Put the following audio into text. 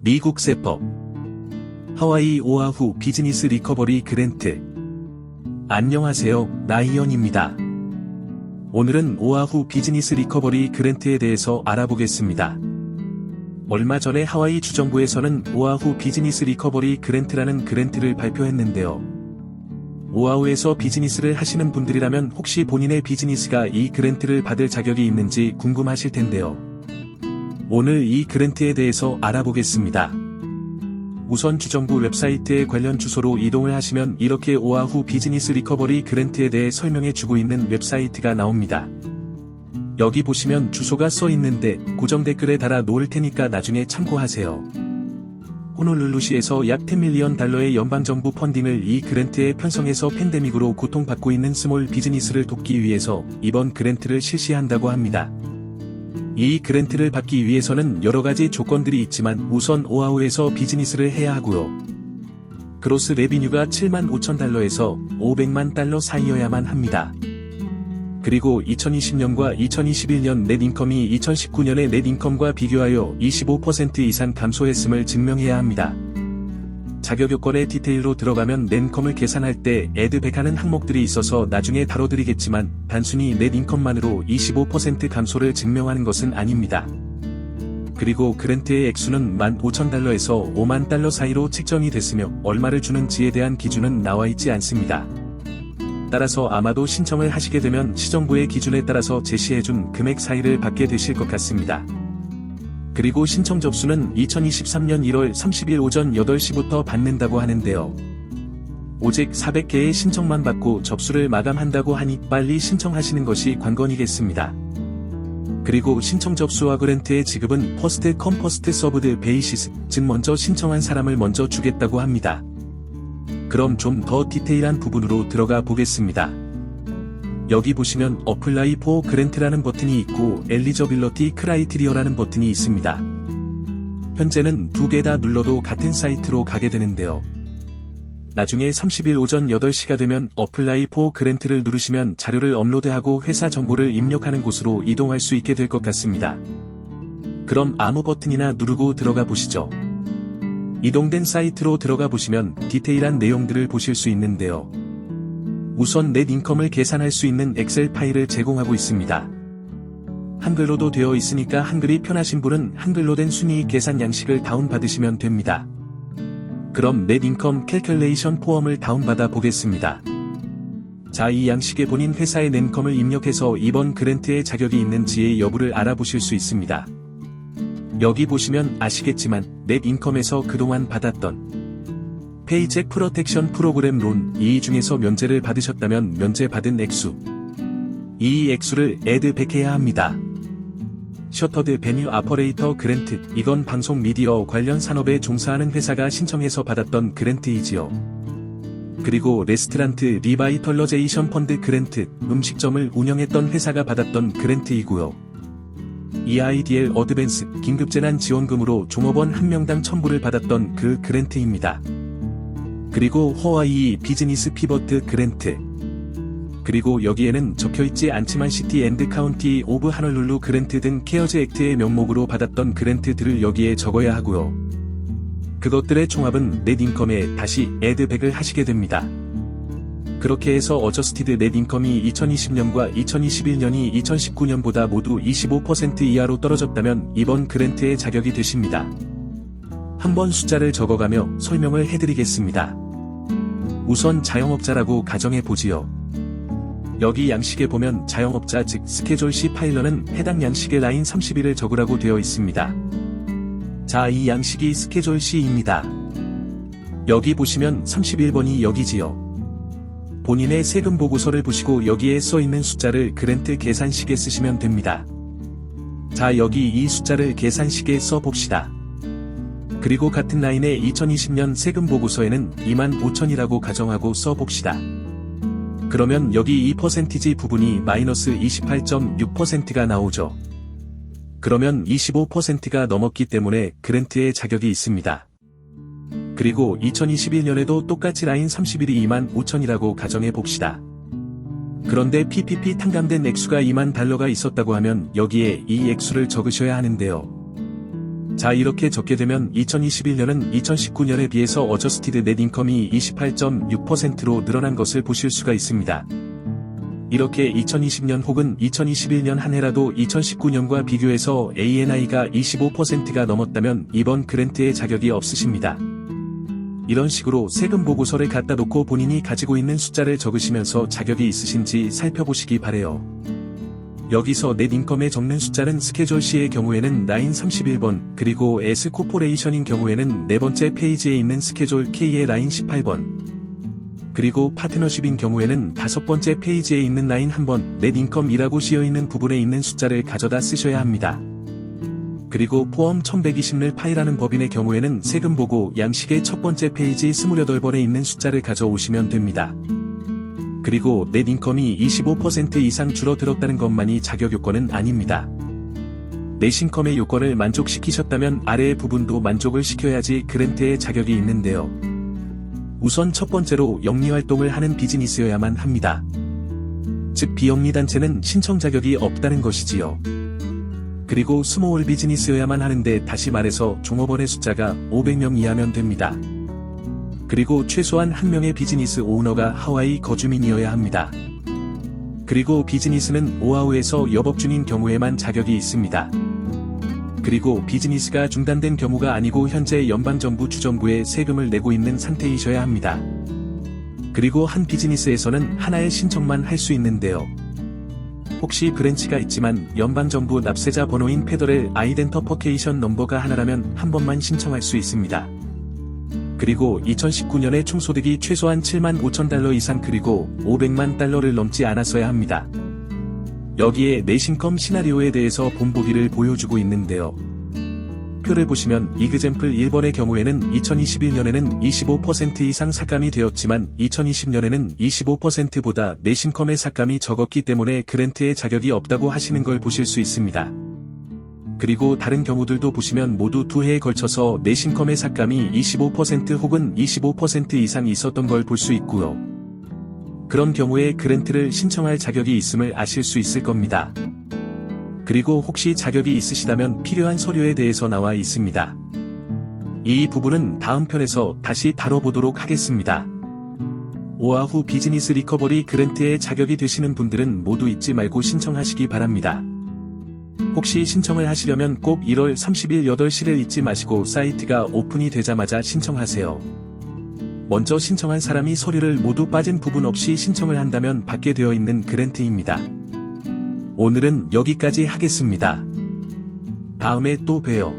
미국 세법 하와이 오아후 비즈니스 리커버리 그랜트. 안녕하세요, 라이언입니다. 오늘은 오아후 비즈니스 리커버리 그랜트에 대해서 알아보겠습니다. 얼마 전에 하와이 주정부에서는 오아후 비즈니스 리커버리 그랜트라는 그랜트를 발표했는데요. 오아후에서 비즈니스를 하시는 분들이라면 혹시 본인의 비즈니스가 이 그랜트를 받을 자격이 있는지 궁금하실 텐데요. 오늘 이 그랜트에 대해서 알아보겠습니다. 우선 주정부 웹사이트에 관련 주소로 이동을 하시면 이렇게 오아후 비즈니스 리커버리 그랜트에 대해 설명해 주고 있는 웹사이트가 나옵니다. 여기 보시면 주소가 써 있는데 고정 댓글에 달아 놓을 테니까 나중에 참고하세요. 호놀룰루시에서 약 $10 밀리언 의 연방정부 펀딩을 이 그랜트에 편성해서 팬데믹으로 고통받고 있는 스몰 비즈니스를 돕기 위해서 이번 그랜트를 실시한다고 합니다. 이 그랜트를 받기 위해서는 여러가지 조건들이 있지만 우선 오아후에서 비즈니스를 해야 하고요. 그로스 레비뉴가 $75,000에서 $500만 사이여야만 합니다. 그리고 2020년과 2021년 넷 인컴이 2019년의 넷 인컴과 비교하여 25% 이상 감소했음을 증명해야 합니다. 자격 요건의 디테일로 들어가면 넷 인컴을 계산할 때 애드백하는 항목들이 있어서 나중에 다뤄드리겠지만 단순히 넷 인컴만으로 25% 감소를 증명하는 것은 아닙니다. 그리고 그랜트의 액수는 $15,000에서 $50,000 사이로 책정이 됐으며 얼마를 주는지에 대한 기준은 나와 있지 않습니다. 따라서 아마도 신청을 하시게 되면 시정부의 기준에 따라서 제시해준 금액 사이를 받게 되실 것 같습니다. 그리고 신청 접수는 2023년 1월 30일 오전 8시부터 받는다고 하는데요. 오직 400개의 신청만 받고 접수를 마감한다고 하니 빨리 신청하시는 것이 관건이겠습니다. 그리고 신청 접수와 그랜트의 지급은 퍼스트 컴 퍼스트 서브드 베이시스, 즉 먼저 신청한 사람을 먼저 주겠다고 합니다. 그럼 좀 더 디테일한 부분으로 들어가 보겠습니다. 여기 보시면 어플라이 포 그랜트라는 버튼이 있고 엘리저빌러티 크라이티리어라는 버튼이 있습니다. 현재는 두 개 다 눌러도 같은 사이트로 가게 되는데요. 나중에 30일 오전 8시가 되면 어플라이 포 그랜트를 누르시면 자료를 업로드하고 회사 정보를 입력하는 곳으로 이동할 수 있게 될 것 같습니다. 그럼 아무 버튼이나 누르고 들어가 보시죠. 이동된 사이트로 들어가 보시면 디테일한 내용들을 보실 수 있는데요. 우선 넷 인컴을 계산할 수 있는 엑셀 파일을 제공하고 있습니다. 한글로도 되어 있으니까 한글이 편하신 분은 한글로 된 순이익 계산 양식을 다운받으시면 됩니다. 그럼 넷 인컴 캘큘레이션 포엄을 다운받아 보겠습니다. 자, 이 양식에 본인 회사의 넷 인컴을 입력해서 이번 그랜트의 자격이 있는지의 여부를 알아보실 수 있습니다. 여기 보시면 아시겠지만 넷 인컴에서 그동안 받았던 페이첵 프로텍션 프로그램 론 이 중에서 면제를 받으셨다면 면제받은 액수, 이 액수를 애드백해야 합니다. 셔터드 베뉴 아퍼레이터 그랜트, 이건 방송 미디어 관련 산업에 종사하는 회사가 신청해서 받았던 그랜트이지요. 그리고 레스트란트 리바이털러제이션 펀드 그랜트, 음식점을 운영했던 회사가 받았던 그랜트이고요. EIDL 어드밴스, 긴급재난 지원금으로 종업원 1명당 1,000불을 받았던 그 그랜트입니다. 그리고 하와이 비즈니스 피버트 그랜트. 그리고 여기에는 적혀있지 않지만 시티 앤드 카운티 오브 하놀룰루 그랜트 등 케어즈 액트의 명목으로 받았던 그랜트들을 여기에 적어야 하고요. 그것들의 총합은 넷 인컴에 다시 애드백을 하시게 됩니다. 그렇게 해서 어저스티드 넷 인컴이 2020년과 2021년이 2019년보다 모두 25% 이하로 떨어졌다면 이번 그랜트의 자격이 되십니다. 한번 숫자를 적어가며 설명을 해드리겠습니다. 우선 자영업자라고 가정해보지요. 여기 양식에 보면 자영업자 즉 스케줄 C 파일러는 해당 양식의 라인 31을 적으라고 되어 있습니다. 자, 이 양식이 스케줄 C입니다. 여기 보시면 31번이 여기지요. 본인의 세금 보고서를 보시고 여기에 써있는 숫자를 그랜트 계산식에 쓰시면 됩니다. 자, 여기 이 숫자를 계산식에 써봅시다. 그리고 같은 라인에 2020년 세금 보고서에는 25,000이라고 가정하고 써봅시다. 그러면 여기 이 퍼센티지 부분이 마이너스 28.6%가 나오죠. 그러면 25%가 넘었기 때문에 그랜트의 자격이 있습니다. 그리고 2021년에도 똑같이 라인 31이 25,000이라고 가정해 봅시다. 그런데 PPP 탕감된 액수가 $20,000가 있었다고 하면 여기에 이 액수를 적으셔야 하는데요. 자, 이렇게 적게 되면 2021년은 2019년에 비해서 어저스티드 넷 인컴이 28.6%로 늘어난 것을 보실 수가 있습니다. 이렇게 2020년 혹은 2021년 한 해라도 2019년과 비교해서 ANI가 25%가 넘었다면 이번 그랜트의 자격이 없으십니다. 이런 식으로 세금 보고서를 갖다 놓고 본인이 가지고 있는 숫자를 적으시면서 자격이 있으신지 살펴보시기 바래요. 여기서 넷 인컴에 적는 숫자는 스케줄 C의 경우에는 라인 31번, 그리고 S 코퍼레이션인 경우에는 네 번째 페이지에 있는 스케줄 K의 라인 18번, 그리고 파트너십인 경우에는 다섯 번째 페이지에 있는 라인 1번, 넷 인컴이라고 씌어있는 부분에 있는 숫자를 가져다 쓰셔야 합니다. 그리고 포엄 1120를 파일하는 법인의 경우에는 세금 보고 양식의 첫 번째 페이지 28번에 있는 숫자를 가져오시면 됩니다. 그리고 넷 인컴이 25% 이상 줄어들었다는 것만이 자격 요건은 아닙니다. 넷 인컴의 요건을 만족시키셨다면 아래의 부분도 만족을 시켜야지 그랜트의 자격이 있는데요. 우선 첫 번째로 영리활동을 하는 비즈니스여야만 합니다. 즉 비영리단체는 신청 자격이 없다는 것이지요. 그리고 스몰 비즈니스여야만 하는데 다시 말해서 종업원의 숫자가 500명 이하면 됩니다. 그리고 최소한 한 명의 비즈니스 오너가 하와이 거주민이어야 합니다. 그리고 비즈니스는 오아후에서 여법 중인 경우에만 자격이 있습니다. 그리고 비즈니스가 중단된 경우가 아니고 현재 연방정부 주정부에 세금을 내고 있는 상태이셔야 합니다. 그리고 한 비즈니스에서는 하나의 신청만 할 수 있는데요. 혹시 브랜치가 있지만 연방정부 납세자 번호인 페더럴 아이덴터퍼케이션 넘버가 하나라면 한 번만 신청할 수 있습니다. 그리고 2019년에 총소득이 최소한 7만 5천 달러 이상 그리고 500만 달러를 넘지 않았어야 합니다. 여기에 넷인컴 시나리오에 대해서 본보기를 보여주고 있는데요. 표를 보시면 이그젬플 1번의 경우에는 2021년에는 25% 이상 삭감이 되었지만 2020년에는 25%보다 넷인컴의 삭감이 적었기 때문에 그랜트의 자격이 없다고 하시는 걸 보실 수 있습니다. 그리고 다른 경우들도 보시면 모두 두 해에 걸쳐서 넷인컴의 삭감이 25% 혹은 25% 이상 있었던 걸 볼 수 있고요. 그런 경우에 그랜트를 신청할 자격이 있음을 아실 수 있을 겁니다. 그리고 혹시 자격이 있으시다면 필요한 서류에 대해서 나와 있습니다. 이 부분은 다음 편에서 다시 다뤄보도록 하겠습니다. 오아후 비즈니스 리커버리 그랜트에 자격이 되시는 분들은 모두 잊지 말고 신청하시기 바랍니다. 혹시 신청을 하시려면 꼭 1월 30일 8시를 잊지 마시고 사이트가 오픈이 되자마자 신청하세요. 먼저 신청한 사람이 서류를 모두 빠진 부분 없이 신청을 한다면 받게 되어 있는 그랜트입니다. 오늘은 여기까지 하겠습니다. 다음에 또 봬요.